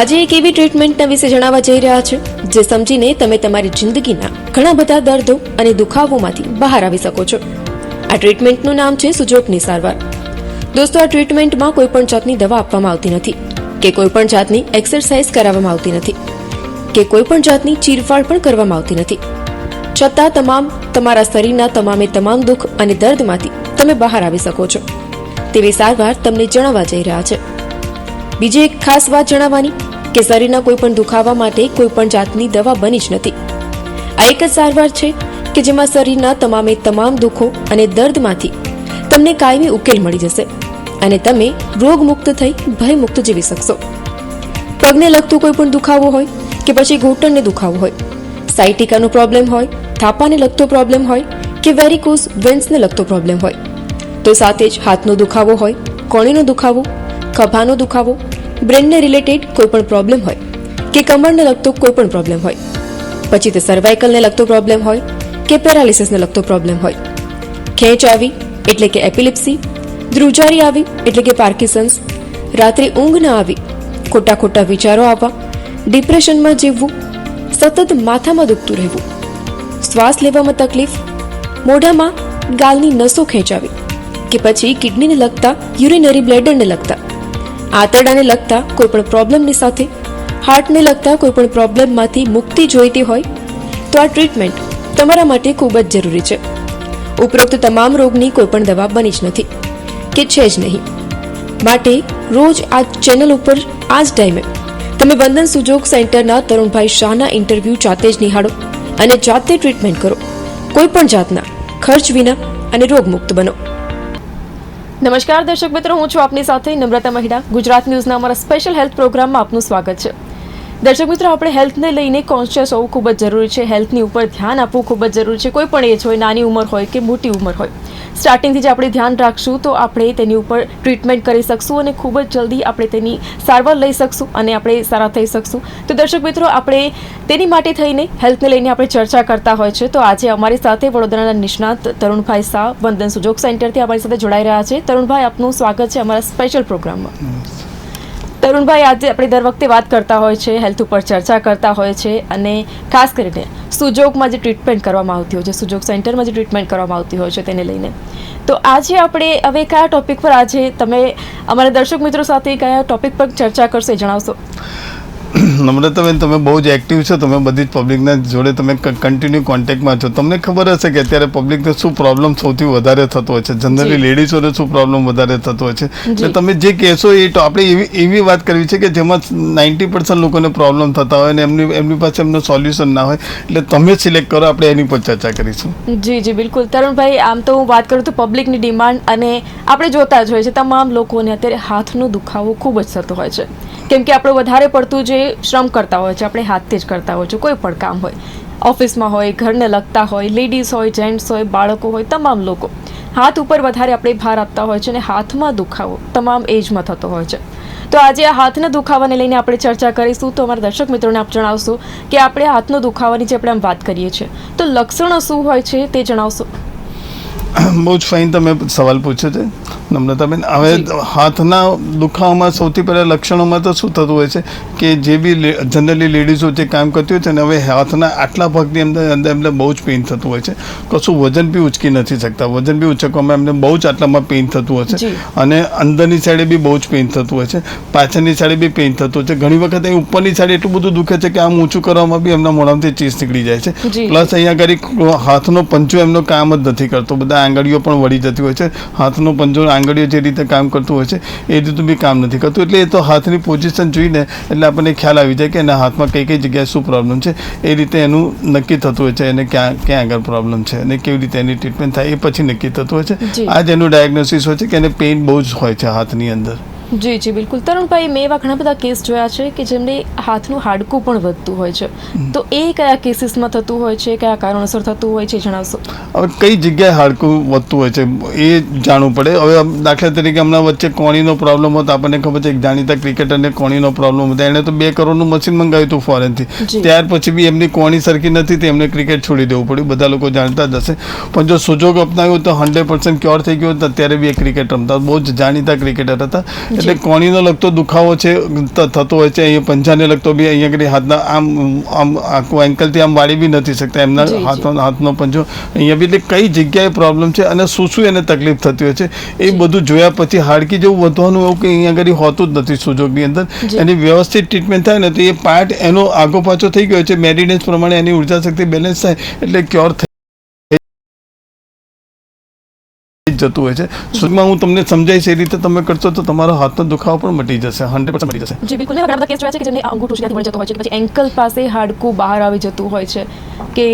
આજે એક એવી ટ્રીટમેન્ટના વિશે જણાવવા જઈ રહ્યા છે જે સમજીને તમે તમારી જિંદગીના ઘણા બધા દર્દો અને દુખાવોમાંથી બહાર આવી શકો છો. આ ટ્રીટમેન્ટનું નામ છે સુજોગની સારવાર. દોસ્તો, આ ટ્રીટમેન્ટમાં કોઈ પણ જાતની દવા આપવામાં આવતી નથી કે કોઈ પણ જાતની એક્સરસાઇઝ કરાવવામાં આવતી નથી કે કોઈ પણ જાતની ચીરફાડ પણ કરવામાં આવતી નથી. છતાં તમારા શરીરના તમામ દુઃખ અને દર્દમાંથી તમે બહાર આવી શકો છો તેવી સારવાર તમને જણાવવા જઈ રહ્યા છે. બીજી એક ખાસ વાત જણાવવાની કે શરીરના કોઈ પણ દુખાવા માટે કોઈ પણ જાતની દવા બની જ નથી. આ એક જ સારવાર છે કે જેમાં શરીરના તમામ દુઃખો અને દર્દમાંથી તમને કાયમી ઉકેલ મળી જશે અને તમે રોગમુક્ત થઈ ભયમુક્ત જીવી શકશો. પગને લગતું કોઈ પણ દુખાવો હોય કે પછી ઘૂંટણને દુખાવો હોય, સાયટિકાનો પ્રોબ્લેમ હોય, થાપાને લગતો પ્રોબ્લેમ હોય કે વેરિકોઝ વેન્સને લગતો પ્રોબ્લેમ હોય, તો સાથે જ હાથનો દુખાવો હોય, કોણીનો દુખાવો, ખભાનો દુખાવો, બ્રેનને રિલેટેડ કોઈ પણ પ્રોબ્લેમ હોય કે કમરને લગતો કોઈ પણ પ્રોબ્લેમ હોય, પછી તે સર્વાઇકલને લગતો પ્રોબ્લેમ હોય કે પેરાલિસિસને લગતો પ્રોબ્લેમ હોય, ખેંચ આવી એટલે કે એપિલિપ્સી, ધ્રુજારી આવી એટલે કે પાર્કિન્સન્સ, રાત્રે ઊંઘ ન આવી, ખોટા વિચારો આવવા, ડિપ્રેશનમાં જીવવું, સતત માથામાં દુખતું રહેવું, શ્વાસ લેવામાં તકલીફ, મોઢામાં ગાલની નસો ખેંચાવી કે પછી કિડનીને લગતા યુરિનરી બ્લેડરને લગતા, આંતરડાને લગતા કોઈ પણ પ્રોબ્લેમની સાથે હાર્ટને લગતા કોઈ પણ પ્રોબ્લેમમાંથી મુક્તિ જોઈતી હોય તો આ ટ્રીટમેન્ટ તમારા માટે ખૂબ જ જરૂરી છે. ઉપરોક્ત તમામ રોગની કોઈ પણ દવા બની જ નથી કે છે જ નહીં. માટે રોજ આ ચેનલ ઉપર આ જ ટાઈમે તમે વંદન સુજોગ સેન્ટરના તરુણભાઈ શાહના ઇન્ટરવ્યૂ જાતે જ નિહાળો અને જાતે ટ્રીટમેન્ટ કરો. કોઈ પણ જાતના ખર્ચ વિના અને રોગમુક્ત બનો. નમસ્કાર દર્શક મિત્રો, હું છું આપની સાથે નમ્રતા મહિડા. ગુજરાત ન્યૂઝના અમારા સ્પેશિયલ હેલ્થ પ્રોગ્રામમાં આપનું સ્વાગત છે. દર્શક મિત્રો, આપણે હેલ્થને લઈને કોન્શિયસ હોવું ખૂબ જ જરૂરી છે. હેલ્થની ઉપર ધ્યાન આપવું ખૂબ જ જરૂરી છે. કોઈ પણ એજ હોય, નાની ઉંમર હોય કે મોટી ઉંમર હોય, સ્ટાર્ટિંગથી જ આપણે ધ્યાન રાખશું તો આપણે તેની ઉપર ટ્રીટમેન્ટ કરી શકશું અને ખૂબ જ જલ્દી આપણે તેની સારવાર લઈ શકશું અને આપણે સારા થઈ શકશું. તો દર્શક મિત્રો, આપણે તેની માટે થઈને હેલ્થને લઈને આપણે ચર્ચા કરતા હોય છે. તો આજે અમારી સાથે વડોદરાના નિષ્ણાત તરુણભાઈ શાહ વંદન સુજોગ સેન્ટરથી અમારી સાથે જોડાઈ રહ્યા છે. તરુણભાઈ, આપનું સ્વાગત છે અમારા સ્પેશિયલ પ્રોગ્રામમાં. તરુણભાઈ, આજે આપણે દર વખતે વાત કરતા હોય છે, હેલ્થ ઉપર ચર્ચા કરતા હોય છે અને ખાસ કરીને સુજોગમાં જે ટ્રીટમેન્ટ કરવામાં આવતી હોય છે, સુજોગ સેન્ટરમાં જે ટ્રીટમેન્ટ કરવામાં આવતી હોય છે તેને લઈને, તો આજે આપણે હવે કયા ટોપિક પર આજે તમે અમારા દર્શક મિત્રો સાથે કયા ટોપિક પર ચર્ચા કરશો એ જણાવશો? નમ્રતાબેન, તમે બહુ જ એક્ટિવ છો. તમે બધી જ પબ્લિકના જોડે તમે કન્ટિન્યુ કોન્ટેક્ટમાં છો. તમને ખબર હશે કે અત્યારે પબ્લિકને શું પ્રોબ્લેમ સૌથી વધારે થતો હોય છે, જનરલી લેડીઝોને શું પ્રોબ્લેમ વધારે થતો હોય છે. એટલે તમે જે કહેશો એ તો આપણે એવી વાત કરવી છે કે જેમાં 90% લોકોને પ્રોબ્લેમ થતા હોય અને એમની પાસે એમનું સોલ્યુશન ના હોય. એટલે તમે સિલેક્ટ કરો, આપણે એની પર ચર્ચા કરીશું. જી બિલકુલ. તરુણભાઈ, આમ તો હું વાત કરું તો પબ્લિકની ડિમાન્ડ અને આપણે જોતા જ હોય છે તમામ લોકોને અત્યારે હાથનો દુખાવો ખૂબ જ થતો હોય છે. કેમ કે આપણે વધારે પડતું જે શ્રમ કરતા હોય છે, આપણે હાથથી જ કરતા હોય છે. કોઈ પણ કામ હોય, ઓફિસમાં હોય, ઘરને લગતા હોય, લેડીઝ હોય, જેન્ટ્સ હોય, બાળકો હોય, તમામ લોકો હાથ ઉપર વધારે આપણે ભાર આપતા હોય છે અને હાથમાં દુખાવો તમામ એજમાં થતો હોય છે. તો આજે આ હાથના દુખાવાને લઈને આપણે ચર્ચા કરીશું. તો અમારા દર્શક મિત્રોને આપ જણાવશો કે આપણે હાથનો દુખાવાની જે આપણે આમ વાત કરીએ છીએ તો લક્ષણો શું હોય છે તે જણાવશો? બહુ જ ફાઇન તમે સવાલ પૂછ્યો છે નમ્રતાબેન. હવે હાથના દુખાવામાં સૌથી પહેલાં લક્ષણોમાં તો શું થતું હોય છે કે જે બી જનરલી લેડીઝો જે કામ કરતી હોય છે ને, હવે હાથના આટલા ભાગની અંદર એમને બહુ જ પેઇન થતું હોય છે. કશું વજન બી ઉચકી નથી શકતા. વજન બી ઉચકવામાં એમને બહુ જ આટલામાં પેઇન થતું હોય છે અને અંદરની સાઈડે બી બહુ જ પેઇન થતું હોય છે, પાછળની સાઈડે બી પેઇન થતું હોય છે. ઘણી વખત અહીં ઉપરની સાઈડ એટલું બધું દુખે છે કે આમ ઊંચું કરવામાં બી એમના મોઢામાંથી ચીસ નીકળી જાય છે. પ્લસ અહીંયા આગળ હાથનો પંજો એમનો કામ જ નથી કરતો. બધા આંગળીઓ પણ વળી જતી હોય છે. હાથનો પંજો આંગળીઓ જે રીતે કામ કરતું હોય છે એ રીતે બી કામ નથી કરતું. એટલે એ તો હાથની પોઝિશન જોઈને એટલે આપણને ખ્યાલ આવી જાય કે એના હાથમાં કઈ જગ્યાએ શું પ્રોબ્લેમ છે. એ રીતે એનું નક્કી થતું હોય છે એને ક્યાં આગળ પ્રોબ્લેમ છે અને કેવી રીતે એની ટ્રીટમેન્ટ થાય એ પછી નક્કી થતું હોય છે. આ જ એનું ડાયગ્નોસિસ હોય છે કે એને પેઇન બહુ જ હોય છે હાથની અંદર. જી બિલકુલ. તરુણભાઈ, મેં એવા ઘણા બધા કેસ જોયા છે કે જેમને હાથનું હાડકું પણ વધતું હોય છે, તો એ કયા કેસીસમાં થતું હોય છે, કયા કારણોસર થતું હોય છે જણાવશો? હવે કઈ જગ્યાએ હાડકું વધતું હોય છે એ જાણવું પડે. હવે દાખલા તરીકે હમણાં વચ્ચે કોણીનો પ્રોબ્લેમ હતો. આપણને ખબર છે એક જાણીતા ક્રિકેટરને કોણીનો પ્રોબ્લેમ હતો. એણે તો 2 કરોડનું મશીન મંગાવ્યું હતું ફોરેનથી. ત્યાર પછી બી એમની કોણી સરખી નથી તો એમને ક્રિકેટ છોડી દેવું પડ્યું. બધા લોકો જાણતા જ હશે. પણ જો સુજોગ અપનાવ્યો તો 100% ક્યોર થઈ ગયો. અત્યારે બી એ ક્રિકેટ રમતા, બહુ જ જાણીતા ક્રિકેટર હતા. એટલે કોણીનો લગતો દુખાવો છે થતો હોય છે. અહીંયા પંજાને લગતો બી અહીંયા આગળ હાથના આમ આખું એન્કલથી આમ વાળી બી નથી શકતા એમના હાથનો પંજો અહીંયા બી. એટલે કઈ જગ્યાએ પ્રોબ્લેમ છે અને શું એને તકલીફ થતી હોય છે એ બધું જોયા પછી હાડકી જેવું વધવાનું એવું કે અહીંયા આગળ હોતું જ નથી સુજોગની અંદર. એની વ્યવસ્થિત ટ્રીટમેન્ટ થાય ને તો એ પાર્ટ એનો આગો પાછો થઈ ગયો છે, મેડિનેસ પ્રમાણે એની ઉર્જા શક્તિ બેલેન્સ થાય એટલે ક્યોર જતું હોય છે. સુધમાં હું તમને સમજાઈશ એ રીતે તમે કરશો તો તમારો હાથનો દુખાવો પણ મટી જશે, 100% મટી જશે. જી બિલકુલ. ઘણા બધા કેસ જોયા છે કે જેમને અંગૂઠો ત્યાંથી મળી જતો હોય છે, પછી એન્કલ પાસે હાડકું બહાર આવી જતું હોય છે, કે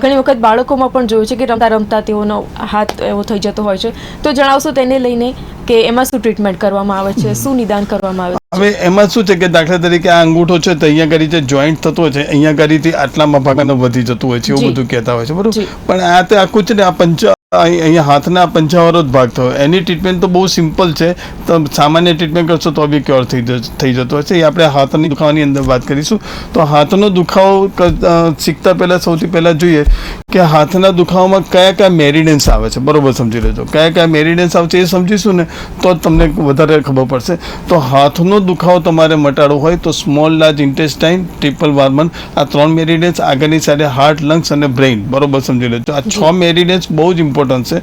ઘણી વખત બાળકોમાં પણ જોયું છે કે રમતા રમતા તેઓનો હાથ એવો થઈ જતો હોય છે. તો જણાવશો તેને લઈને કે એમાં શું ટ્રીટમેન્ટ કરવામાં આવે છે, શું નિદાન કરવામાં આવે છે? હવે એમાં શું છે કે દાખલા તરીકે આ અંગૂઠો છે તો અહીંયા કરી જે જોઈન્ટ થતો હોય છે અહીંયા કરીથી આટલામાં ભાગનો વધી જતું હોય છે એવું બધું કહેતા હોય છે, બરોબર. પણ આ તો આખું છે ને આ અહીંયા હાથના પંચાવાળો જ ભાગ થયો. એની ટ્રીટમેન્ટ તો બહુ સિમ્પલ છે, તો સામાન્ય ટ્રીટમેન્ટ કરશો તો બી ક્યોર થઈ જતો હોય છે. એ આપણે હાથની દુખાવાની અંદર વાત કરીશું. તો હાથનો દુખાવો શીખતા પહેલાં સૌથી પહેલાં જોઈએ કે હાથના દુખાવામાં કયા કયા મેરિડન્સ આવે છે, બરોબર સમજી લેજો. કયા કયા મેરિડન્સ આવે છે એ સમજીશું ને તો તમને વધારે ખબર પડશે. તો હાથનો દુખાવો તમારે મટાડવો હોય તો સ્મોલ લાર્જ ઇન્ટેસ્ટાઇન, ટ્રિપલ વાર્મન, આ 3 મેરિડન્સ, આગળની સાઈડે હાર્ટ, લંગ્સ અને બ્રેઇન, બરોબર સમજી લેજો. આ 6 મેરિડન્સ બહુ જ ઇમ્પોર્ટન્ટ છે.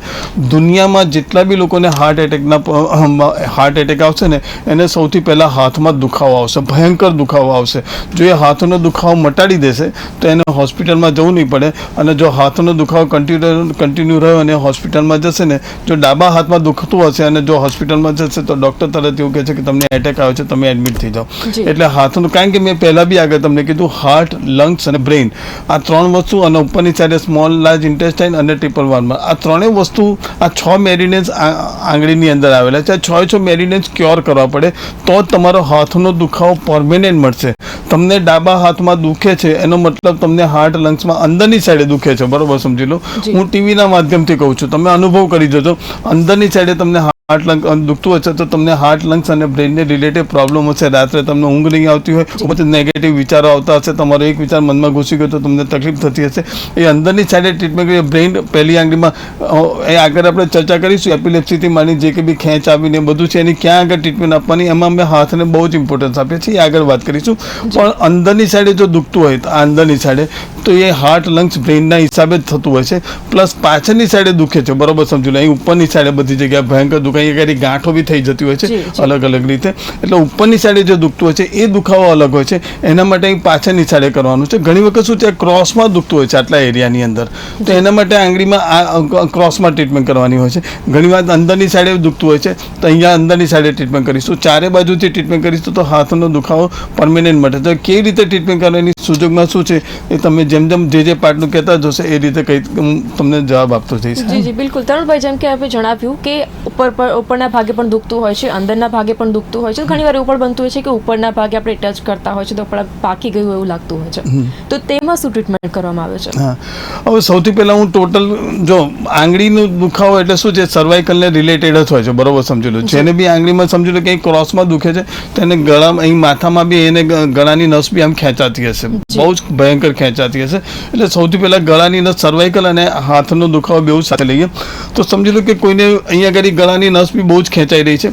દુનિયામાં જેટલા બી લોકોને હાર્ટ એટેક આવશે ને એને સૌથી પહેલાં હાથમાં દુખાવો આવશે, ભયંકર દુખાવો આવશે. જો એ હાથનો દુખાવો મટાડી દેશે તો એને હોસ્પિટલમાં જવું નહીં પડે. અને જો હાથનો દુખાવો કન્ટિન્યુ રહ્યો અને હોસ્પિટલમાં જશે ને, જો ડાબા હાથમાં દુખતું હશે અને જો હોસ્પિટલમાં જશે તો ડૉક્ટર તરત એવું કહે છે કે તમને એટેક આવ્યો છે, તમે એડમિટ થઈ જાઓ. એટલે હાથનું, કારણ કે મેં પહેલાં બી આગળ તમને કીધું હાર્ટ, લંગ્સ અને બ્રેઇન, આ 3 વસ્તુ, અને ઉપરની સાઈડે સ્મોલ લાર્જ ઇન્ટેસ્ટાઇન અને ટ્રિપલ વાર્મન, આ 3 વસ્તુ, આ 6 મેરિડન્સ આંગળીની અંદર આવેલા છે. આ 6 મેરિડન્સ ક્યોર કરવા પડે તો જ તમારો હાથનો દુખાવો પરમેનન્ટ મળશે. તમને ડાબા હાથમાં દુખે છે એનો મતલબ તમને હાર્ટ, લંગ્સમાં અંદરની સાઈડે દુખે છે, બરોબર સમજી લો. હું ટીવીના માધ્યમથી કહું છું, તમે અનુભવ કરી જજો. અંદરની સાઈડે તમને હાર્ટ લંગ દુખતું હશે તો તમને હાર્ટ, લંગ્સ અને બ્રેઇનને રિલેટેડ પ્રોબ્લેમ હશે. રાત્રે તમને ઊંઘ નહીં આવતી હોય, પછી નેગેટિવ વિચારો આવતા હશે, તમારો એક વિચાર મનમાં ઘૂસી ગયો તો તમને તકલીફ થતી હશે. એ અંદરની સાઈડે ટ્રીટમેન્ટ કરીએ. બ્રેઇન પહેલી આંગળીમાં એ આગળ આપણે ચર્ચા કરીશું, એપિલેપ્સીથી માંડી જે કે બી ખેંચ આવીને બધું છે એની ક્યાં આગળ ટ્રીટમેન્ટ આપવાની, એમાં અમે હાથને બહુ જ ઇમ્પોર્ટન્સ આપીએ છીએ, આગળ વાત કરીશું. પણ અંદરની સાઈડે જો દુખતું હોય તો આ અંદરની સાઈડે તો એ હાર્ટ, લંગ્સ, બ્રેઇનના હિસાબે જ થતું હોય છે. પ્લસ પાછળની સાઈડે દુખે છે, બરોબર સમજી લો. અહીં ઉપરની સાઈડે બધી જગ્યાએ ભયંકર દુખાય, ક્યારેક ગાંઠો બી થઈ જતી હોય છે અલગ અલગ રીતે. એટલે ઉપરની સાઈડે જે દુખતું હોય છે એ દુખાવો અલગ હોય છે, એના માટે અહીં પાછળની સાઈડે કરવાનું છે. ઘણી વખત શું છે, ક્રોસમાં દુખતું હોય છે આટલા એરિયાની અંદર, તો એના માટે આંગળીમાં આ ક્રોસમાં ટ્રીટમેન્ટ કરવાની હોય છે. ઘણી વાર અંદરની સાઈડે દુખતું હોય છે તો અહીંયા અંદરની સાઈડે ટ્રીટમેન્ટ કરીશું. ચારે બાજુથી ટ્રીટમેન્ટ કરીશું તો હાથનો દુખાવો પરમેનન્ટ મટે. તો કેવી રીતે ટ્રીટમેન્ટ કરવાની, સુજોગમાં શું છે એ તમે જેમ જે પાર્ટનું કહેતા જશો એ રીતે હું તમને જવાબ આપતો જઈશ. જી જી બિલકુલ. તરુણભાઈ, જેમ કે આપણે જણાવ્યું કે ઉપરના ભાગે પણ દુખતું હોય છે, અંદરના ભાગે પણ દુખતું હોય છે. ઘણી વાર એવું પણ બનતું હોય છે કે ઉપરના ભાગે આપણે ટચ કરતા હોય છે તો આપણે પાકી ગયું એવું લાગતું હોય છે, તો તેમાં શું ટ્રીટમેન્ટ કરવામાં આવે છે? હા, હવે સૌથી પહેલાં હું ટોટલ જો આંગળીનો દુખાવો એટલે શું છે, સર્વાઇકલને રિલેટેડ જ હોય છે, બરોબર સમજી લો. જેને બી આંગળીમાં સમજી લો કે અહીં ક્રોસમાં દુખે છે તો એને ગળામાં, અહીં માથામાં બી એને ગળાની નસ બી આમ ખેંચાતી હશે, બહુ જ ભયંકર ખેંચાતી હશે. એટલે સૌથી પહેલાં ગળાની નસ, સર્વાઇકલ અને હાથનો દુખાવો બેઉ સાથે લઈએ તો સમજી લો કે કોઈને અહીંયા આગળ ગળાની નસ બી બહુ જ ખેંચાઈ રહી છે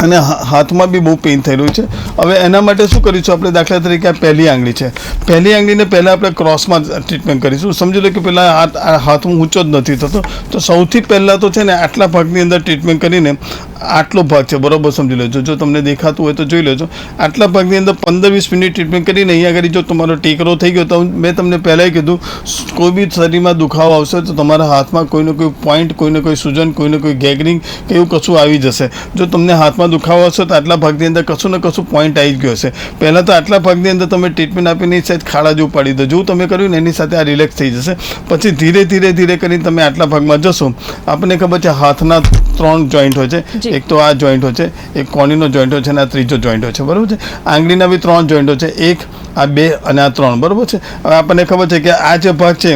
અને હાથમાં બી બહુ પેઇન થઈ રહ્યું છે. હવે એના માટે શું કરીશું આપણે, દાખલા તરીકે આ પહેલી આંગળી છે, પહેલી આંગળીને પહેલાં આપણે ક્રોસમાં ટ્રીટમેન્ટ કરીશું. સમજી લો કે પહેલાં હાથ ઊંચો જ નથી થતો તો સૌથી પહેલાં તો છે ને આટલા ભાગની અંદર ટ્રીટમેન્ટ કરીને, આટલો ભાગ છે, બરોબર સમજી લેજો. જો તમને દેખાતું હોય તો જોઈ લેજો. આટલા ભાગની અંદર 15-20 મિનિટ ટ્રીટમેન્ટ કરીને અહીંયા આગળ જો તમારો ટેકરો થઈ ગયો તો મેં તમને પહેલાંય કીધું, કોઈ બી શરીરમાં દુખાવો આવશે તો તમારા હાથમાં કોઈને કોઈ પોઈન્ટ, કોઈને કોઈ સૂજન, કોઈને કોઈ ગેગરિંગ કે એવું કશું આવી જશે. જો તમને હાથમાં દુખાવો હશે તો આટલા ભાગની અંદર કશું ને કશું પોઈન્ટ આવી ગયો હશે. પહેલાં તો આટલા ભાગની અંદર તમે ટ્રીટમેન્ટ આપીને સાહેબ ખાડા જેવું પાડી દો, જેવું તમે કર્યું ને એની સાથે આ રિલેક્સ થઈ જશે. પછી ધીરે કરીને તમે આટલા ભાગમાં જશો. આપણને ખબર છે હાથના 3 જોઈન્ટ હોય છે, એક તો આ જોઈન્ટ હોય છે, એક કોણીનો જોઈન્ટ હોય છે અને આ ત્રીજો જોઈન્ટ હોય છે, બરાબર છે. આંગળીના બી 3 જોઈન્ટ હોય છે, એક આ 2 અને આ 3, બરાબર છે. હવે આપણને ખબર છે કે આ જે ભાગ છે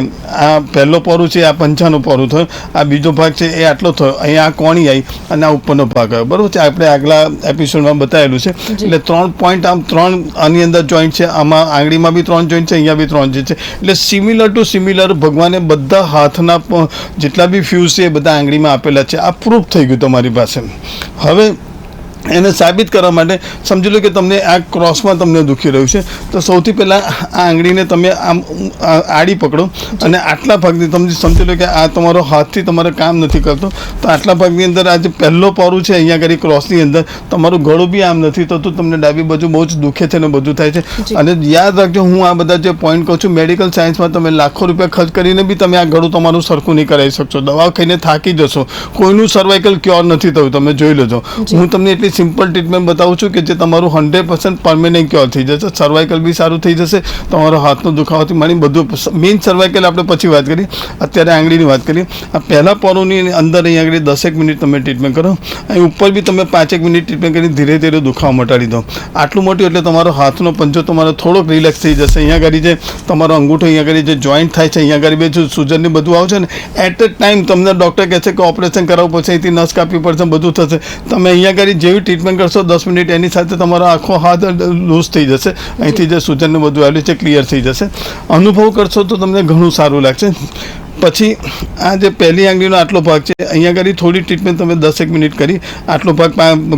આ પહેલો પોરું છે, આ પંચાનું પોરું થયું, આ બીજો ભાગ છે એ આટલો થયો, અહીંયા આ કોણી આવી અને આ ઉપરનો ભાગ આવ્યો, બરાબર છે. આપણે આગલા એપિસોડમાં બતાવેલું છે. એટલે 3 પોઈન્ટ, આમ 3 આની અંદર જોઈન્ટ છે, આમાં આંગળીમાં બી 3 જોઈન્ટ છે, અહીંયા બી 3 જોઈન્ટ છે. એટલે સિમિલર ટુ સિમિલર ભગવાને બધા હાથના જેટલા બી ફ્યુઝ છે એ બધા આંગળીમાં આપેલા છે. આ પ્રૂફ થઈ ગયું તમારી પાસે. હવે એને સાબિત કરવા માટે સમજી લો કે તમને આ ક્રોસમાં તમને દુખી રહ્યું છે, તો સૌથી પહેલાં આ આંગળીને તમે આમ આડી પકડો અને આટલા ભાગની તમે સમજી લો કે આ તમારો હાથથી તમારે કામ નથી કરતો, તો આટલા ભાગની અંદર આ જે પહેલો પોરું છે અહીંયા આગળ ક્રોસની અંદર તમારું ગળું બી આમ નથી થતું, તમને ડાબી બાજુ બહુ જ દુખે છે ને બધું થાય છે. અને યાદ રાખજો, હું આ બધા જે પોઈન્ટ કહું છું, મેડિકલ સાયન્સમાં તમે લાખો રૂપિયા ખર્ચ કરીને બી તમે આ ગળું તમારું સરખું નહીં કરાવી શકશો, દવા ખાઈને થાકી જશો, કોઈનું સર્વાઇકલ ક્યોર નથી થયું, તમે જોઈ લેજો. હું તમને એટલી સિમ્પલ ટ્રીટમેન્ટ બતાવું છું કે જે તમારું 100% પરમેનન્ટ ક્યોર થઈ જશે, સર્વાઇકલ બી સારું થઈ જશે, તમારો હાથનો દુખાવાથી માંડી બધું. મેઇન સર્વાઇકલ આપણે પછી વાત કરીએ, અત્યારે આંગળીની વાત કરીએ. આ પહેલા પોરોની અંદર અહીં આગળ 10 મિનિટ તમે ટ્રીટમેન્ટ કરો, અહીં ઉપર બી તમે 5 મિનિટ ટ્રીટમેન્ટ કરી ધીરે ધીરે દુખાવો મટાડી દો. આટલું મોટું એટલે તમારો હાથનો પંજો તમારો થોડોક રિલેક્સ થઈ જશે. અહીંયા આગળ જે તમારો અંગૂઠો અહીંયા આગળ જે જોઈન્ટ થાય છે, અહીંયા આગળ બે જો સૂજન ને બધું આવશે ને, એટ અ ટાઈમ તમને ડૉક્ટર કહે છે કે ઓપરેશન કરાવવું પડશે, અહીંથી નસ કાપવી પડશે, બધું થશે. તમે અહીંયા આગળ જેવી ટ્રીટમેન્ટ કરશો 10 મિનિટ, એની સાથે તમારો આખો હાથ લૂઝ થઈ જશે, અહીંથી જે સૂજન ને બધું આવેલું છે ક્લિયર થઈ જશે. અનુભવ કરશો તો તમને ઘણું સારું લાગશે. પછી આ જે પહેલી આંગળીનો આટલો ભાગ છે, અહીંયા આગળ થોડી ટ્રીટમેન્ટ તમે 10 મિનિટ કરી, આટલો ભાગ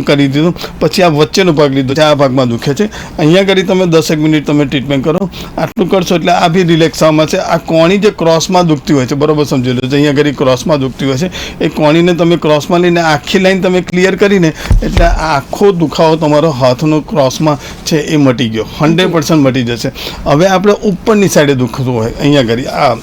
કરી દીધો. પછી આ વચ્ચેનો ભાગ લીધો છે, આ ભાગમાં દુખે છે, અહીંયા આગળ તમે 10 મિનિટ તમે ટ્રીટમેન્ટ કરો. આટલું કરશો એટલે આ બી રિલેક્સ થવામાં છે. આ કોણી જે ક્રોસમાં દુખતી હોય છે, બરાબર સમજી લો, અહીંયા આગળ ક્રોસમાં દુખતી હોય છે, એ કોણીને તમે ક્રોસમાં લઈને આખી લાઈન તમે ક્લિયર કરીને એટલે આ આખો દુખાવો તમારો હાથનો ક્રોસમાં છે એ મટી ગયો, 100% મટી જશે. હવે આપણે ઉપરની સાઈડે દુખતું હોય, અહીંયા આગળ આ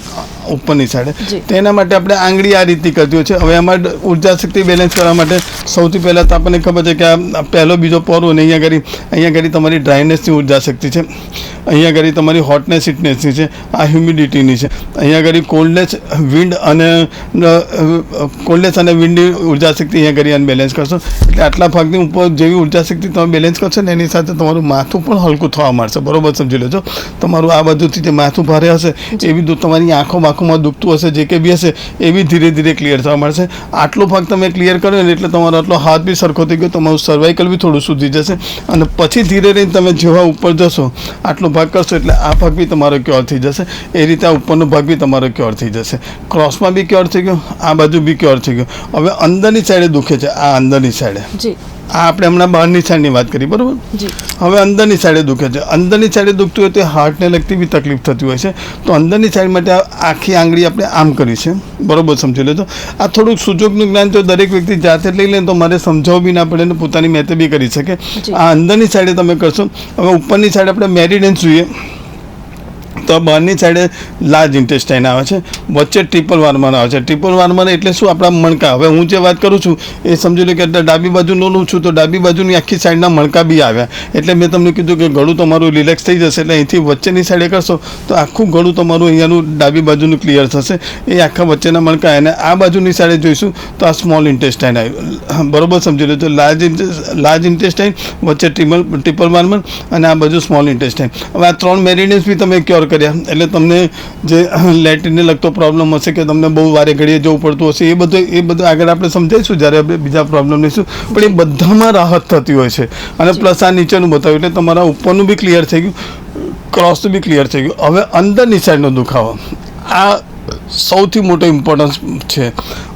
ઉપરની સાઈડે, તેના માટે આપણે આંગળી આ રીતની કરતી હોય છે. હવે આમાં ઉર્જા શક્તિ બેલેન્સ કરવા માટે સૌથી પહેલાં તો આપણને ખબર છે કે આ પહેલો બીજો પોરો અને અહીંયા આગળ તમારી ડ્રાયનેસની ઉર્જા શક્તિ છે, અહીંયા આગળ તમારી હોટનેસ હીટનેસની છે, આ હ્યુમિડિટીની છે, અહીંયા આગળ કોલ્ડનેસ અને વિન્ડની ઉર્જા શક્તિ અહીંયા આગળ બેલેન્સ કરશો એટલે આટલા ભાગની ઉપર જેવી ઉર્જા શક્તિ તમે બેલેન્સ કરશો ને, એની સાથે તમારું માથું પણ હલકું થવા માંડશે, બરાબર સમજી લેજો. તમારું આ બધુંથી જે માથું ભારે હશે એવી તમારી આંખોમાં દુખતું હશે, જે કંઈ બી હશે એ બી ધીરે ધીરે ક્લિયર થવા મળશે. આટલો ભાગ તમે ક્લિયર કરો ને એટલે તમારો આટલો હાથ બી સરખો થઈ ગયો, તમારું સર્વાઇકલ બી થોડું સુધી જશે. અને પછી ધીરે રહીને તમે જેવા ઉપર જશો, આટલો ભાગ કરશો એટલે આ ભાગ બી તમારો ક્યોર થઈ જશે. એ રીતે આ ઉપરનો ભાગ બી તમારો ક્યોર થઈ જશે. ક્રોસમાં બી ક્યોર થઈ ગયો, આ બાજુ બી ક્યોર થઈ ગયો. હવે અંદરની સાઈડે દુખે છે, આ અંદરની સાઈડે, આ આપણે હમણાં બહારની સાઈડની વાત કરી, બરાબર. હવે અંદરની સાઈડે દુખે છે, અંદરની સાઈડે દુખતું હોય તો હાર્ટને લગતી બી તકલીફ થતી હોય છે, તો અંદરની સાઈડ માટે આખી આંગળી આપણે આમ કરી છે, બરાબર સમજી લેજો. આ થોડુંક સુજોગનું જ્ઞાન જો દરેક વ્યક્તિ જાતે લઈ લે તો મારે સમજાવવું બી ના પડે ને પોતાની મેથે બી કરી શકે. આ અંદરની સાઈડે તમે કરશો. હવે ઉપરની સાઈડ આપણે મેરિડેન્સ જોઈએ તો બહારની સાઈડે લાર્જ ઇન્ટેસ્ટાઇન આવે છે, વચ્ચે ટ્રિપલ વાર્મર આવે છે. ટ્રિપલ વાર્મર એટલે શું? આપણા મણકા. હવે હું જે વાત કરું છું એ સમજી લો કે ડાબી બાજુનું લઉં છું તો ડાબી બાજુની આખી સાઈડના મણકા બી આવ્યા, એટલે મેં તમને કીધું કે ગળું તમારું રિલેક્સ થઈ જશે. એટલે અહીંથી વચ્ચેની સાઈડે કરશો તો આખું ગળું તમારું અહીંયાનું ડાબી બાજુનું ક્લિયર થશે, એ આખા વચ્ચેના મણકા. અને આ બાજુની સાઈડે જોઈશું તો આ સ્મોલ ઇન્ટેસ્ટાઇન આવ્યું, બરોબર સમજી લો. તો લાર્જ ઇન્ટેસ્ટાઇન, વચ્ચે ટ્રિપલ વાર્મર અને આ બાજુ સ્મોલ ઇન્ટેસ્ટાઇન. હવે આ 3 મેરિડિયન્સ બી તમે ક્યોર કર્યા એટલે તમને જે લેટ્રિનને લગતો પ્રોબ્લેમ હશે કે તમને બહુ વારે ઘડીએ જવું પડતું હશે, એ બધું આગળ આપણે સમજાવીશું જ્યારે આપણે બીજા પ્રોબ્લેમ લઈશું. પણ એ બધામાં રાહત થતી હોય છે. અને પ્લસ આ નીચેનું બતાવ્યું એટલે તમારા ઉપરનું બી ક્લિયર થઈ ગયું, ક્રોસનું બી ક્લિયર થઈ ગયું. હવે અંદરની સાઈડનો દુખાવો, આ સૌથી મોટો ઇમ્પોર્ટન્સ છે.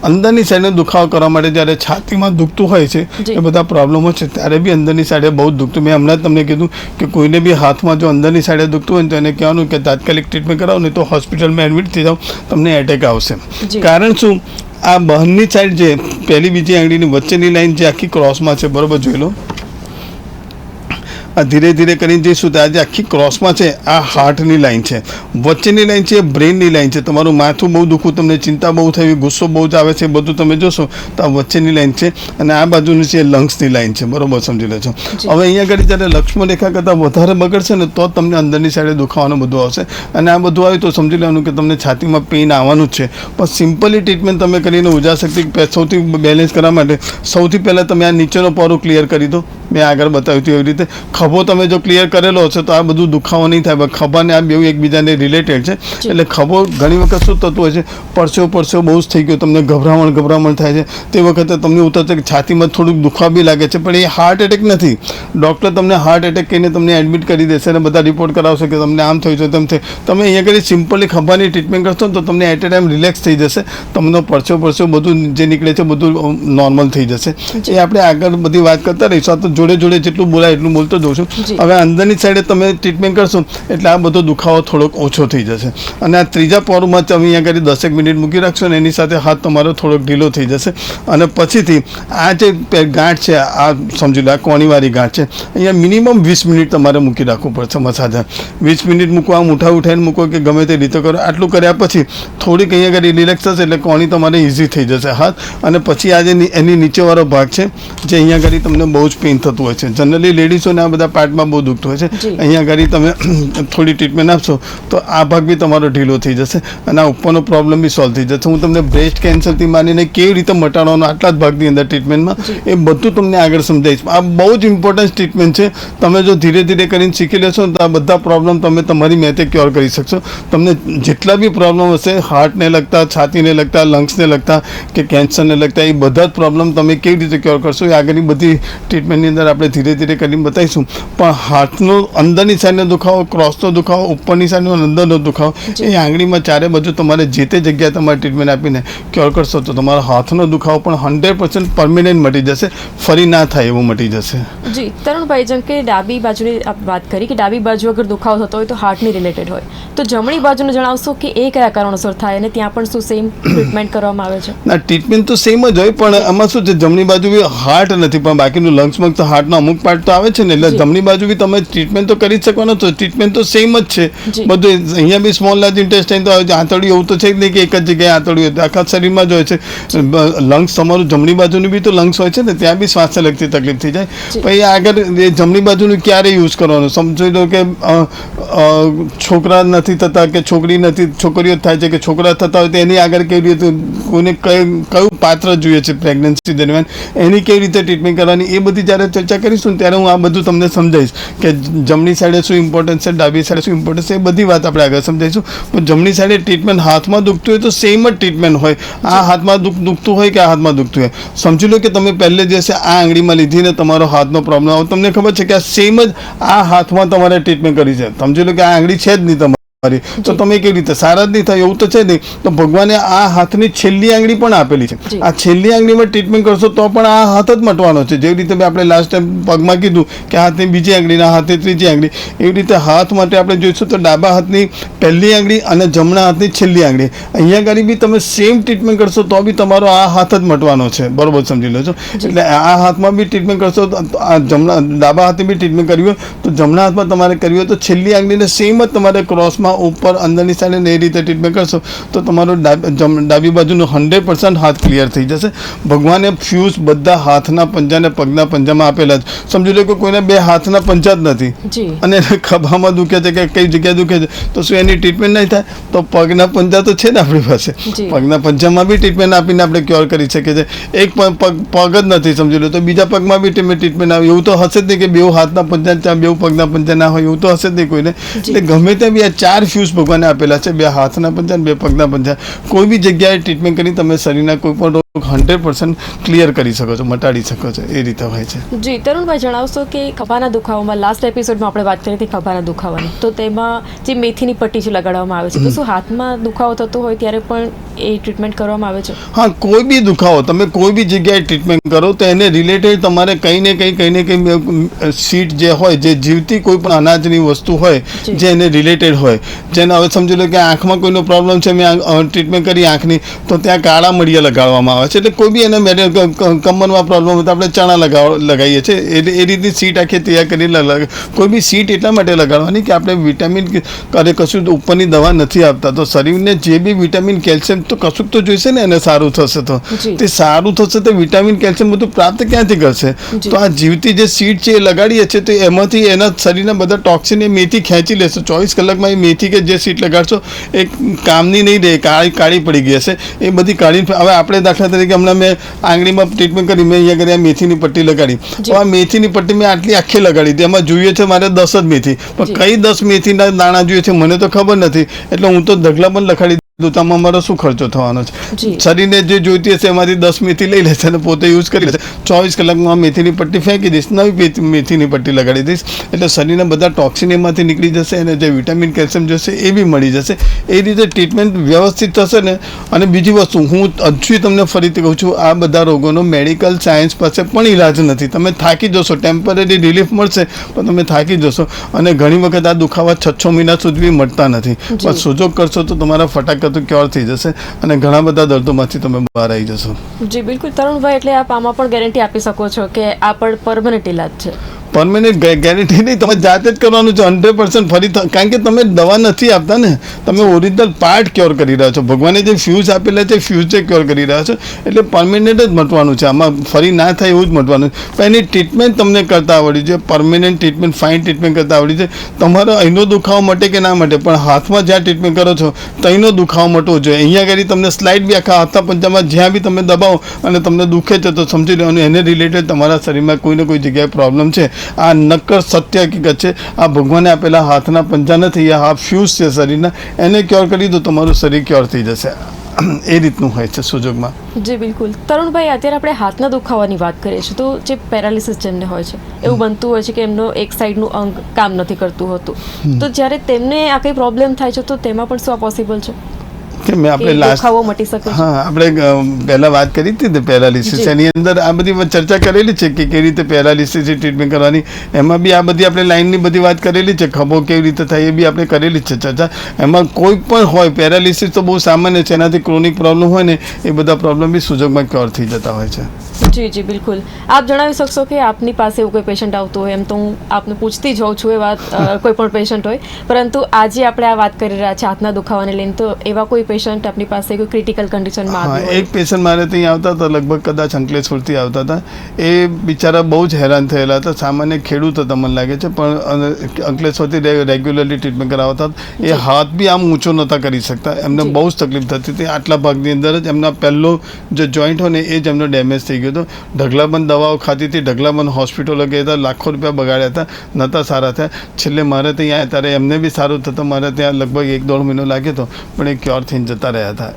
અંદરની સાઈડનો દુખાવો કરવા માટે જ્યારે છાતીમાં દુખતું હોય છે એ બધા પ્રોબ્લેમો છે ત્યારે બી અંદરની સાઈડે બહુ જ દુખતું. મેં હમણાં જ તમને કીધું કે કોઈને બી હાથમાં જો અંદરની સાઈડે દુખતું હોય ને તો એને કહેવાનું કે તાત્કાલિક ટ્રીટમેન્ટ કરાવો, નહીં તો હોસ્પિટલમાં એડમિટ થઈ જાઓ, તમને એટેક આવશે. કારણ શું? આ બહારની સાઈડ જે પહેલી બીજી આંગળીની વચ્ચેની લાઈન જે આખી ક્રોસમાં છે, બરાબર જોઈ લો. આ ધીરે ધીરે કરીને જઈશું તો આજે આખી ક્રોસમાં છે, આ હાર્ટની લાઈન છે, વચ્ચેની લાઈન છે બ્રેનની લાઈન છે. તમારું માથું બહુ દુખવું, તમને ચિંતા બહુ થવી, ગુસ્સો બહુ જ આવે છે, બધું તમે જોશો તો આ વચ્ચેની લાઈન છે. અને આ બાજુની છે લંગ્સની લાઈન છે, બરોબર સમજી લેજો. હવે અહીંયા આગળ જ્યારે લક્ષ્મણ રેખા કરતાં વધારે બગડશે ને તો તમને અંદરની સાઈડે દુખાવાનું બધું આવશે. અને આ બધું આવ્યું તો સમજી લેવાનું કે તમને છાતીમાં પેઇન આવવાનું જ છે. પણ સિમ્પલી ટ્રીટમેન્ટ તમે કરીને ઉર્જા શક્તિ સૌથી બેલેન્સ કરવા માટે સૌથી પહેલાં તમે આ નીચેનો પોરો ક્લિયર કરી દો, મેં આગળ બતાવ્યું હતું એવી રીતે ખભો તમે જો ક્લિયર કરેલો હશે તો આ બધું દુખાવો નહીં થાય. ખભાને આ બે એકબીજાને રિલેટેડ છે. એટલે ખભો ઘણી વખત શું થતું હોય છે, પરસેવો બહુ જ થઈ ગયો, તમને ગભરામણ થાય છે, તે વખતે તમને ઉતરશે કે છાતીમાં થોડુંક દુખવા બી લાગે છે, પણ એ હાર્ટ એટેક નથી. ડૉક્ટર તમને હાર્ટ એટેક કહીને તમને એડમિટ કરી દેશે અને બધા રિપોર્ટ કરાવશે કે તમને આમ થયું છે તેમ થયું. તમે અહીંયા આગળ સિમ્પલી ખભાની ટ્રીટમેન્ટ કરશો ને તો તમને એટ એ ટાઈમ રિલેક્સ થઈ જશે. તમને પરસેવો બધું જે નીકળે છે બધું નોર્મલ થઈ જશે. એ આપણે આગળ બધી વાત કરતા રહીશું. આ તો જોડે જેટલું બોલાય એટલું બોલતો જઉં છું. હવે અંદરની સાઈડે તમે ટ્રીટમેન્ટ કરશો એટલે આ બધો દુખાવો થોડોક ઓછો થઈ જશે. અને આ ત્રીજા પહોરમાં તમે અહીંયા આગળ 10 મિનિટ મૂકી રાખશો ને એની સાથે હાથ તમારો થોડોક ઢીલો થઈ જશે. અને પછીથી આ જે ગાંઠ છે, આ સમજી લો આ કોણીવાળી ગાંઠ છે, અહીંયા મિનિમમ 20 મિનિટ તમારે મૂકી રાખવું પડશે મસાજ. 20 મિનિટ મૂકો, આમ ઉઠાઈને મૂકો કે ગમે તે રીતે કરો. આટલું કર્યા પછી થોડીક અહીંયા આગળ રિલેક્સ થશે એટલે કોણી તમારે ઇઝી થઈ જશે હાથ. અને પછી આ જે એની નીચેવાળો ભાગ છે જે અહીંયા આગળ તમને બહુ જ પેઇન થતું હોય છે. જનરલી લેડીઝોને આ બધા પાર્ટમાં બહુ દુખતું હોય છે. અહીંયા આગળ તમે થોડી ટ્રીટમેન્ટ આપશો તો આ ભાગ બી તમારો ઢીલો થઈ જશે અને આ ઉપરનો પ્રોબ્લેમ બી સોલ્વ થઈ જશે. હું તમને બ્રેસ્ટ કેન્સરથી માનીને કેવી રીતે મટાડવાનો આટલા જ ભાગની અંદર ટ્રીટમેન્ટમાં એ બધું તમને આગળ સમજાવીશ. આ બહુ જ ઇમ્પોર્ટન્ટ ટ્રીટમેન્ટ છે. તમે જો ધીરે કરીને શીખી લેશો તો આ બધા પ્રોબ્લેમ તમે તમારી મેથે ક્યોર કરી શકશો. તમને જેટલા બી પ્રોબ્લેમ હશે, હાર્ટને લગતા, છાતીને લગતા, લંગ્સને લગતા કે કેન્સરને લગતા, એ બધા જ પ્રોબ્લેમ તમે કેવી રીતે ક્યોર કરશો એ આગળની બધી ટ્રીટમેન્ટની અંદર આપણે ધીરે કરીને બતાવીશું. પણ હાથનો અંદરની સાઈડનો દુખાવો, ક્રોસનો દુખાવો, ઉપરની સાઈડનો અંદરનો દુખાવો, એ આંગળીમાં ચારે બાજુ તમારે જે તે જગ્યાએ તમારે ટ્રીટમેન્ટ આપીને ક્યોર કરશો તો તમારો હાથનો દુખાવો પણ 100% પરમિનન્ટ મટી જશે. ફરી ના થાય એવું મટી જશે. જી તરુણભાઈ, જેમ કે ડાબી બાજુની વાત કરી કે ડાબી બાજુ અગર દુખાવો થતો હોય તો હાર્ટની રિલેટેડ હોય, તો જમણી બાજુનું જણાવશો કે એ કયા કારણોસર થાય અને ત્યાં પણ શું સેમ ટ્રીટમેન્ટ કરવામાં આવે છે? ના, ટ્રીટમેન્ટ તો સેમ જ હોય, પણ આમાં શું છે, જમણી બાજુ બી હાર્ટ નથી પણ બાકીનું લંગ્સમાં તો હાર્ટનો અમુક પાર્ટ તો આવે છે ને, એટલે જમણી બાજુ બી તમે ટ્રીટમેન્ટ તો કરી જ શકવાનો છો. ટ્રીટમેન્ટ તો સેમ જ છે બધું. અહીંયા બી સ્મોલ લાર્જ ઇન્ટેસ્ટાઇન તો આવે છે. આંતરડું એવું તો છે જ નહીં કે એક જ જગ્યાએ આંતરડું હોય, આખા શરીરમાં જ હોય છે. લંગ્સ તમારું જમણી બાજુનું બી તો લંગ્સ હોય છે ને, ત્યાં બી શ્વાસને લગતી તકલીફ થઈ જાય. પછી આગળ એ જમણી બાજુનું ક્યારે યુઝ કરવાનું? સમજી લો કે છોકરા નથી થતા કે છોકરીઓ થાય છે કે છોકરા થતા હોય તો એની આગળ કેવી રીતે કોઈને કયું પાત્ર જોઈએ છે પ્રેગ્નન્સી દરમિયાન, એની કેવી રીતે ટ્રીટમેન્ટ કરવાની, એ બધી જ્યારે ચર્ચા કરીશું ને ત્યારે હું આ બધું તમને સમજાવીશ કે જમણી સાઈડે શું ઇમ્પોર્ટન્સ છે, ડાબી સાઈડે શું ઇમ્પોર્ટન્સ છે, એ બધી વાત આપણે આગળ સમજાવીશું. પણ જમણી સાઈડે ટ્રીટમેન્ટ હાથમાં દુખતું હોય તો સેમ જ ટ્રીટમેન્ટ હોય. આ હાથમાં દુખતું હોય કે આ હાથમાં દુખતું હોય, સમજી લો કે તમે પહેલે દિવસે આ આંગળીમાં લીધી ને તમારો હાથનો પ્રોબ્લેમ આવે, તમને ખબર છે કે આ સેમ જ આ હાથમાં તમારે ટ્રીટમેન્ટ કરી છે. સમજી લો કે આ આંગળી છે જ નહીં તમારી, તો તમે કેવી રીતે સારા જ નહીં થાય એવું તો છે નહીં. તો ભગવાને આ હાથની છેલ્લી આંગળી પણ આપેલી છે. આ છેલ્લી આંગળીમાં ટ્રીટમેન્ટ કરશો તો પણ આ હાથ જ મટવાનો છે. જેવી રીતે આપણે લાસ્ટ ટાઈમ પગમાં કીધું કે હાથની બીજી આંગળી, હાથની ત્રીજી આંગળી, એવી રીતે હાથ માટે આપણે જોઈશું તો ડાબા હાથની પહેલી આંગળી અને જમણા હાથની છેલ્લી આંગળી, અહીંયા આગળ બી તમે સેમ ટ્રીટમેન્ટ કરશો તો બી તમારો આ હાથ જ મટવાનો છે. બરોબર સમજી લો છો. એટલે આ હાથમાં બી ટ્રીટમેન્ટ કરશો તો આ ડાબા હાથે બી ટ્રીટમેન્ટ કરવી હોય તો જમણા હાથમાં તમારે કરવી હોય તો છેલ્લી આંગળીને સેમ જ તમારે ક્રોસમાં ઉપર અંદરની સાઈડે એ રીતે ટ્રીટમેન્ટ કરશો તો તમારો ડાબી બાજુનું 100% હાથ ક્લિયર થઈ જશે. ભગવાને ફ્યુઝ બધા હાથના પંજા ને પગના પંજામાં આપેલા જ. સમજી લો કે કોઈને બે હાથના પંજા જ નથી અને ખભામાં દુખે છે કે કઈ જગ્યાએ દુખે છે તો શું એની ટ્રીટમેન્ટ નહીં થાય? તો પગના પંજા તો છે ને આપણી પાસે, પગના પંજામાં બી ટ્રીટમેન્ટ આપીને આપણે ક્યોર કરી શકીએ છીએ. એક પગ જ નથી સમજી લો તો બીજા પગમાં બી ટ્રીટમેન્ટ આવે. એવું તો હશે જ નહીં કે બે હાથના પંજા ત્યાં બે પગના પંજા ના હોય, એવું તો હશે જ નહીં કોઈને. એટલે ગમે ત્યાં બી આ 4 ફ્યુઝ ભગવાને આપેલા છે, બે હાથના પંજા બે પગના પંજા. કોઈ બી જગ્યાએ ટ્રીટમેન્ટ કરી તમે શરીરના કોઈ પણ 100% ક્લિયર કરી શકો છો, મટાડી શકો છો, એ રીતે હોય છે. જી તરુણભાઈ, જણાવશો કે ખભાના દુખાવામાં લાસ્ટ એપિસોડમાં આપણે વાત કરી હતી ખભાના દુખાવાની, તો તેમાં જે મેથીની પટ્ટી છે લગાડવામાં આવે છે, તો શું હાથમાં દુખાવો થતો હોય ત્યારે પણ એ ટ્રીટમેન્ટ કરવામાં આવે છે? હા, કોઈ બી દુખાવો તમે કોઈ બી જગ્યાએ ટ્રીટમેન્ટ કરો તો એને રિલેટેડ તમારે કંઈ ને કંઈ સીટ જે હોય, જે જીવતી કોઈ પણ અનાજની વસ્તુ હોય જે એને રિલેટેડ હોય, જેને હવે સમજી લો કે આંખમાં કોઈનો પ્રોબ્લેમ છે, મેં ટ્રીટમેન્ટ કરી આંખની તો ત્યાં કાળા મડિયા લગાડવામાં આવે છે. એટલે કોઈ બી એને કમરમાં પ્રોબ્લેમ હોય તો આપણે ચણા લગાવીએ છીએ, એ રીતની સીટ આખી તૈયાર કરી કોઈ બી સીટ એટલા માટે લગાડવાની કે આપણે વિટામિન કશું ઉપરની દવા નથી આપતા, તો શરીરને જે બી વિટામિન કેલ્શિયમ તો કશુંક તો જોઈશે ને એને સારું થશે, તો તે સારું થશે તો વિટામિન કેલ્શિયમ બધું પ્રાપ્ત ક્યાંથી કરશે? તો આ જીવતી જે સીટ છે એ લગાડીએ છીએ તો એમાંથી એના શરીરના બધા ટોક્સિન એ મેથી ખેંચી લેશે. 24 કલાકમાં એ મેથી કે જે સીટ લગાડશો એ કામની નહીં રહે, કાળી પડી ગઈ હશે, એ બધી કાઢી. હવે આપણે દાખલા તરીકે હમણાં મેં આંગળીમાં ટ્રીટમેન્ટ કરી, મેં અહીંયા કરી આ મેથીની પટ્ટી લગાડી. હવે આ મેથીની પટ્ટી મેં આખી લગાડી હતી, એમાં જોઈએ છે મારે 10 જ મેથી, પણ કઈ 10 મેથીના દાણા જોઈએ છે મને તો ખબર નથી, એટલે હું તો ઢગલા પણ લખાડી દુતામાં મારો શું ખર્ચો થવાનો છે. શરીરને જે જોઈતી હશે એમાંથી 10 મેથી લઈ લેશે અને પોતે યુઝ કરી લેશે. 24 કલાકમાં મેથીની પટ્ટી ફેંકી દઈશ, નવી મેથીની પટ્ટી લગાડી દઈશ, એટલે શરીરના બધા ટોક્સિન એમાંથી નીકળી જશે અને જે વિટામિન કેલ્શિયમ જશે એ બી મળી જશે. એ રીતે ટ્રીટમેન્ટ વ્યવસ્થિત થશે ને. અને બીજી વસ્તુ હું હજુ તમને ફરીથી કહું છું, આ બધા રોગોનો મેડિકલ સાયન્સ પાસે પણ ઈલાજ નથી. તમે થાકી જશો, ટેમ્પરરી રિલીફ મળશે પણ તમે થાકી જશો, અને ઘણી વખત આ દુખાવા 6 મહિના સુધી મળતા નથી. પણ સુજોગ કરશો તો તમારા ફટાક તો ક્યોર થઈ જશે અને ઘણા બધા દર્દોમાંથી તમે બહાર આવી જશો. જી બિલકુલ તરુણભાઈ, એટલે આપ આમાં પણ ગેરંટી આપી શકો છો કે આ પણ પરમનન્ટ ઇલાજ છે? પરમેનન્ટ ગેરંટી નહીં, તમે જાતે જ કરવાનું છે 100% ફરી, કારણ કે તમે દવા નથી આપતા ને, તમે ઓરિજિનલ પાર્ટ ક્યોર કરી રહ્યા છો. ભગવાને જે ફ્યુઝ આપેલા છે ફ્યુઝ જે ક્યોર કરી રહ્યા છો, એટલે પરમેનન્ટ જ મટવાનું છે, આમાં ફરી ના થાય એવું જ મટવાનું છે. પણ એની ટ્રીટમેન્ટ તમને કરતા આવડી છે, પરમેનન્ટ ટ્રીટમેન્ટ, ફાઇન ટ્રીટમેન્ટ કરતા આવડી છે. તમારો અહીંનો દુખાવો મટે કે ના મટે, પણ હાથમાં જ્યાં ટ્રીટમેન્ટ કરો છો ત્યાંનો દુખાવો મટવો જોઈએ. અહીંયા આગળ તમને સ્લાઇડ બી આખા હાથના પંજામાં જ્યાં બી તમે દબાવો અને તમને દુખે છે તો સમજી લેવાનું એને રિલેટેડ તમારા શરીરમાં કોઈ ને કોઈ જગ્યાએ પ્રોબ્લેમ છે. આ નક્કર સત્ય હકીકત છે. આ ભગવાને આપેલા હાથના પંજા નથી, આ ફ્યુઝ છે શરીરના, એને ક્યોર કરી દો તમારું શરીર ક્યોર થઈ જશે. એ રીતનું હોય છે સુજોગમાં. જી બિલકુલ. તરુણભાઈ, અત્યારે આપણે હાથના દુખાવાની વાત કરીએ છીએ, તો જે પેરાલિસિસ જેમને હોય છે એવું બનતું હોય છે કે એમનો એક સાઈડનું અંગ કામ નથી કરતું હોતું, તો જ્યારે તેમને આ કંઈ પ્રોબ્લેમ થાય છે તો તેમાં પણ શું આ પોસિબલ છે કે મેં આપણે દુખાવો મટી શકે? હા, આપણે પહેલા વાત કરી હતી ને પેરાલિસિસ, એની અંદર આ બધી ચર્ચા કરેલી છે કે કેવી રીતે પેરાલિસિસની ટ્રીટમેન્ટ કરવાની. એમાં બી આ બધી આપણે લાઇનની બધી વાત કરેલી છે, ખભો કેવી રીતે થાય એ બી આપણે કરેલી જ છે ચર્ચા. એમાં કોઈ પણ હોય, પેરાલિસિસ તો બહુ સામાન્ય છે, એનાથી ક્રોનિક પ્રોબ્લેમ હોય ને એ બધા પ્રોબ્લેમ બી સુજોગમાં ક્યોર થઈ જતા હોય છે. જી જી બિલકુલ. આપ જણાવી શકશો કે આપની પાસે એવું કોઈ પેશન્ટ આવતું હોય, એમ તો હું આપને પૂછતી જ હોઉં છું એ વાત, કોઈ પણ પેશન્ટ હોય, પરંતુ આજે આપણે આ વાત કરી રહ્યા છીએ હાથના દુખાવાને લઈને, તો એવા કોઈ પેશન્ટ આપની પાસે કોઈ ક્રિટિકલ કન્ડિશનમાં આવ્યું હોય? એક પેશન્ટ મારે ત્યાં આવતા હતા, લગભગ કદાચ અંકલેશ્વરથી આવતા હતા. એ બિચારા બહુ જ હેરાન થયેલા હતા. સામાન્ય ખેડૂત હતા મને લાગે છે, પણ અંકલેશ્વરથી રેગ્યુલરલી ટ્રીટમેન્ટ કરાવતા. એ હાથ બી આમ ઊંચો નહોતા કરી શકતા, એમને બહુ જ તકલીફ થતી હતી. આટલા ભાગની અંદર જ એમના પહેલો જે જોઈન્ટ હોય ને એ જ એમનો ડેમેજ થઈ ગયો હતો. ઢગલાબંધ દવાઓ ખાતી હતી, ઢગલાબંધ હોસ્પિટલો ગયા હતા, લાખો રૂપિયા બગાડ્યા હતા, નહોતા સારા થયા. છેલ્લે મારે ત્યાં આવ્યા ત્યારે એમને બી સારું થતું. મારે ત્યાં લગભગ 1-1.5 મહિનો લાગ્યો હતો, પણ એ ક્યોર થઈને જતા રહ્યા હતા.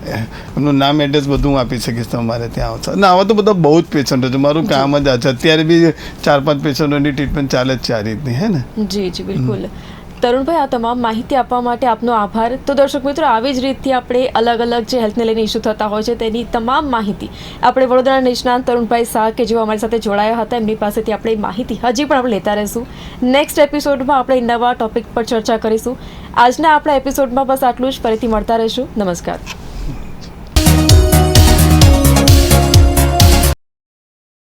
એમનું નામ એડ્રેસ બધું હું આપી શકીશ તમારે ત્યાં આવશે. અને આવા તો બધા બહુ જ પેશન્ટો છે, મારું કામ જ આ છે. અત્યારે બી 4-5 પેશન્ટોની ટ્રીટમેન્ટ ચાલે જ છે આ રીતની, હે ને? જી જી બિલકુલ. તરુણભાઈ, આ તમામ માહિતી આપવા માટે આપનો આભાર. તો દર્શક મિત્રો, આવી જ રીતથી આપણે અલગ અલગ જે હેલ્થને લઈને ઇસ્યુ થતા હોય છે તેની તમામ માહિતી આપણે વડોદરાના નિષ્ણાંત તરુણભાઈ શાહ કે જેઓ અમારી સાથે જોડાયા હતા એમની પાસેથી આપણે માહિતી હજી પણ આપણે લેતા રહીશું. નેક્સ્ટ એપિસોડમાં આપણે નવા ટોપિક પર ચર્ચા કરીશું. આજના આપણા એપિસોડમાં બસ આટલું જ. ફરીથી મળતા રહીશું. નમસ્કાર.